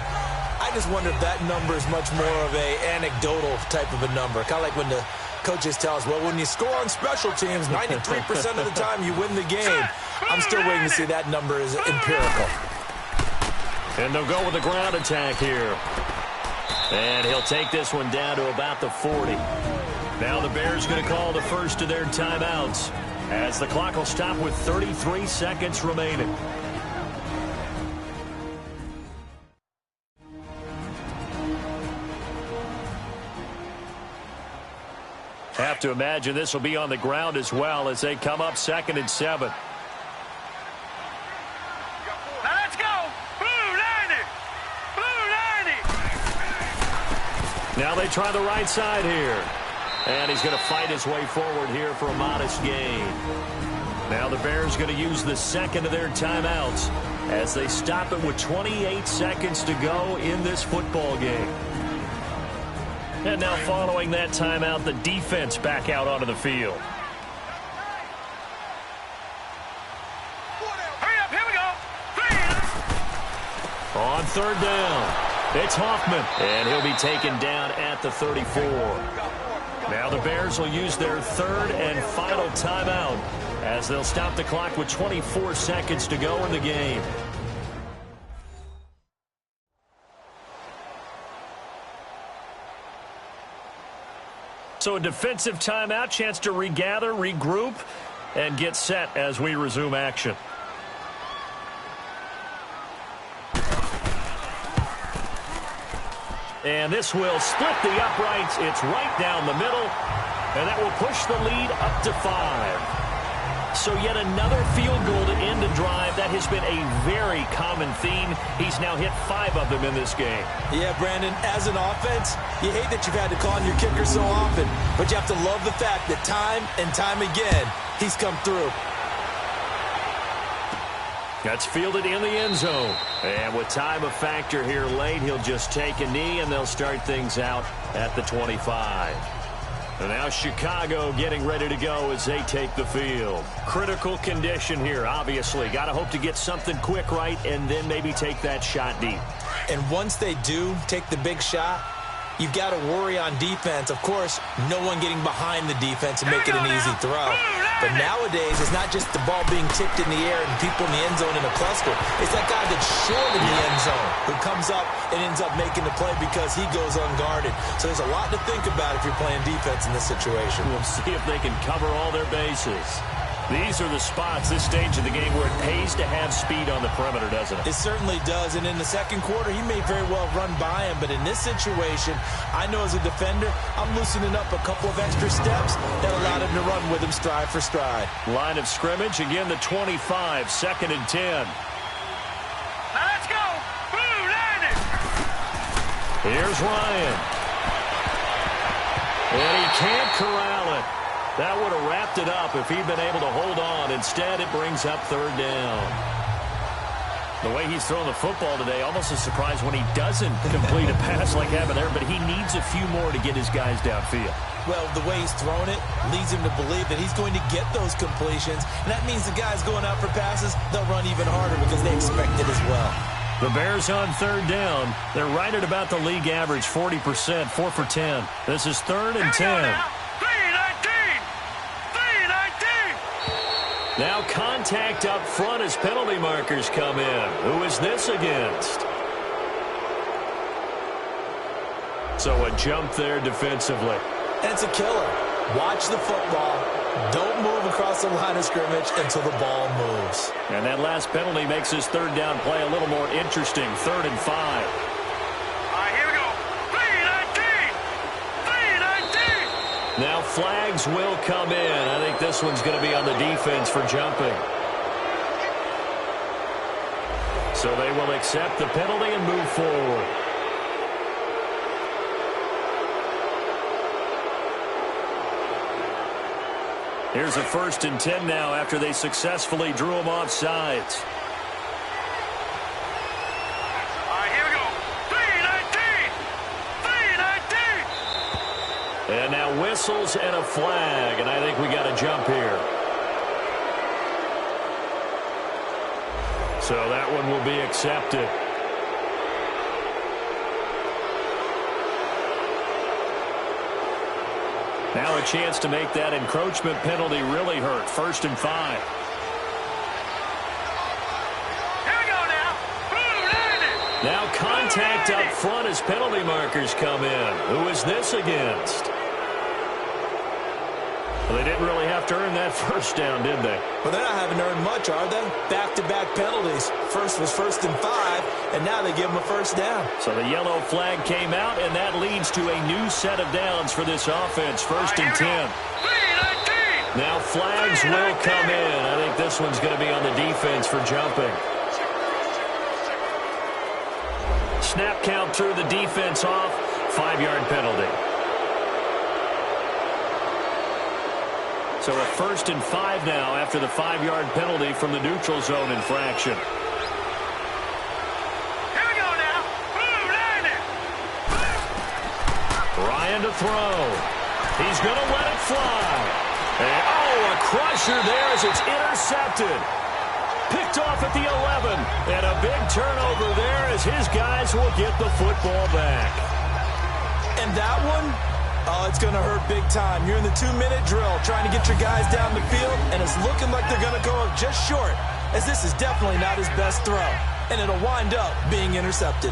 I just wonder if that number is much more of a anecdotal type of a number. Kind of like when the coaches tell us, well, when you score on special teams, 93% of the time you win the game. I'm still waiting to see that number is empirical. And they'll go with the ground attack here. And he'll take this one down to about the 40. Now the Bears going to call the first of their timeouts, as the clock will stop with 33 seconds remaining. Have to imagine this will be on the ground as well as they come up 2nd and 7. Now let's go. Blue 90. Blue 90. Now they try the right side here. And he's going to fight his way forward here for a modest gain. Now the Bears going to use the second of their timeouts as they stop it with 28 seconds to go in this football game. And now following that timeout, the defense back out onto the field. Hurry up, here we go. On third down, it's Hoffman, and he'll be taken down at the 34. Now the Bears will use their third and final timeout as they'll stop the clock with 24 seconds to go in the game. So a defensive timeout, chance to regather, regroup, and get set as we resume action. And this will split the uprights. It's right down the middle, and that will push the lead up to 5. So yet another field goal to end a drive. That has been a very common theme. He's now hit 5 of them in this game. Yeah, Brandon, as an offense, you hate that you've had to call on your kicker so often, but you have to love the fact that time and time again, he's come through. That's fielded in the end zone. And with time a factor here late, he'll just take a knee, and they'll start things out at the 25. And now Chicago getting ready to go as they take the field. Critical condition here, obviously. Got to hope to get something quick right and then maybe take that shot deep. And once they do take the big shot, you've got to worry on defense. Of course, no one getting behind the defense and making an easy throw. But nowadays, it's not just the ball being tipped in the air and people in the end zone in a cluster. It's that guy that's short in the end zone who comes up and ends up making the play because he goes unguarded. So there's a lot to think about if you're playing defense in this situation. We'll see if they can cover all their bases. These are the spots, this stage of the game, where it pays to have speed on the perimeter, doesn't it? It certainly does. And in the second quarter, he may very well run by him. But in this situation, I know as a defender, I'm loosening up a couple of extra steps that allowed him to run with him stride for stride. Line of scrimmage, again the 25, 2nd and 10. Now let's go. Blue line it. Here's Ryan. And he can't corral it. That would have wrapped it up if he'd been able to hold on. Instead, it brings up 3rd down. The way he's throwing the football today, almost a surprise when he doesn't complete a pass like having there, but he needs a few more to get his guys downfield. Well, the way he's thrown it leads him to believe that he's going to get those completions. And that means the guys going out for passes, they'll run even harder because they expect it as well. The Bears on 3rd down. They're right at about the league average, 40%, 4 for 10. This is 3rd and 10. Now contact up front as penalty markers come in. Who is this against? So a jump there defensively. And it's a killer. Watch the football. Don't move across the line of scrimmage until the ball moves. And that last penalty makes his 3rd down play a little more interesting. 3rd and 5. Now flags will come in. I think this one's going to be on the defense for jumping. So they will accept the penalty and move forward. Here's a 1st and 10 now after they successfully drew him off sides. And now whistles and a flag, and I think we got a jump here. So that one will be accepted. Now a chance to make that encroachment penalty really hurt. 1st and 5. Here we go now. Now contact up front as penalty markers come in. Who is this against? Well, they didn't really have to earn that 1st down, did they? Well, they're not having earned much, are they? Back-to-back penalties. First was 1st and 5, and now they give them a 1st down. So the yellow flag came out, and that leads to a new set of downs for this offense. 1st and 10. Now flags will come in. I think this one's going to be on the defense for jumping. Snap count through the defense off. 5-yard penalty. So a 1st and 5 now after the 5-yard penalty from the neutral zone infraction. Here we go now. Ryan to throw. He's going to let it fly. And, a crusher there as it's intercepted. Picked off at the 11. And a big turnover there as his guys will get the football back. And that one, it's going to hurt big time. You're in the 2-minute drill trying to get your guys down the field, and it's looking like they're going to go just short, as this is definitely not his best throw, and it'll wind up being intercepted.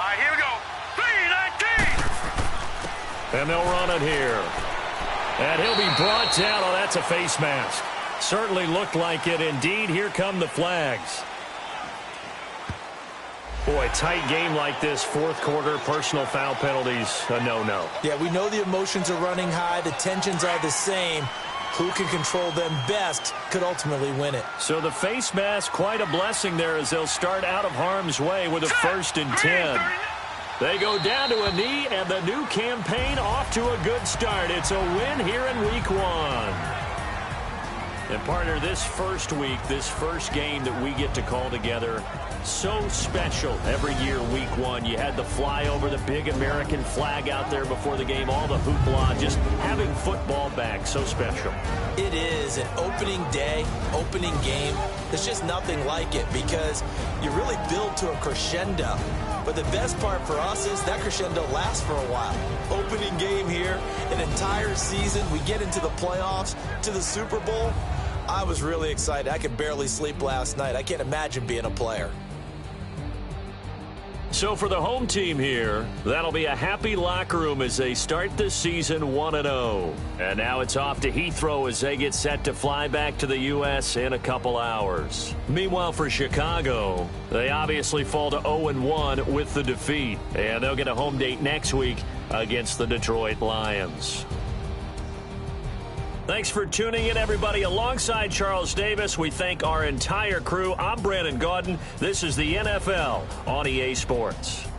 right, here we go. 3-19. And they'll run it here. And he'll be brought down. Oh, that's a face mask. Certainly looked like it. Indeed, here come the flags. Boy, tight game like this, fourth quarter, personal foul penalties, a no-no. Yeah, we know the emotions are running high. The tensions are the same. Who can control them best could ultimately win it. So the face mask, quite a blessing there as they'll start out of harm's way with a 1st and 10. They go down to a knee, and the new campaign off to a good start. It's a win here in Week 1. And, partner, this first week, this first game that we get to call together, so special every year, Week 1. You had the flyover, the big American flag out there before the game, all the hoopla, just having football back, so special. It is an opening day, opening game. There's just nothing like it because you really build to a crescendo. But the best part for us is that crescendo lasts for a while. Opening game here, an entire season. We get into the playoffs, to the Super Bowl. I was really excited. I could barely sleep last night. I can't imagine being a player. So for the home team here, that'll be a happy locker room as they start this season 1-0. And now it's off to Heathrow as they get set to fly back to the U.S. in a couple hours. Meanwhile, for Chicago, they obviously fall to 0-1 with the defeat. And they'll get a home date next week against the Detroit Lions. Thanks for tuning in, everybody. Alongside Charles Davis, we thank our entire crew. I'm Brandon Gaudin. This is the NFL on EA Sports.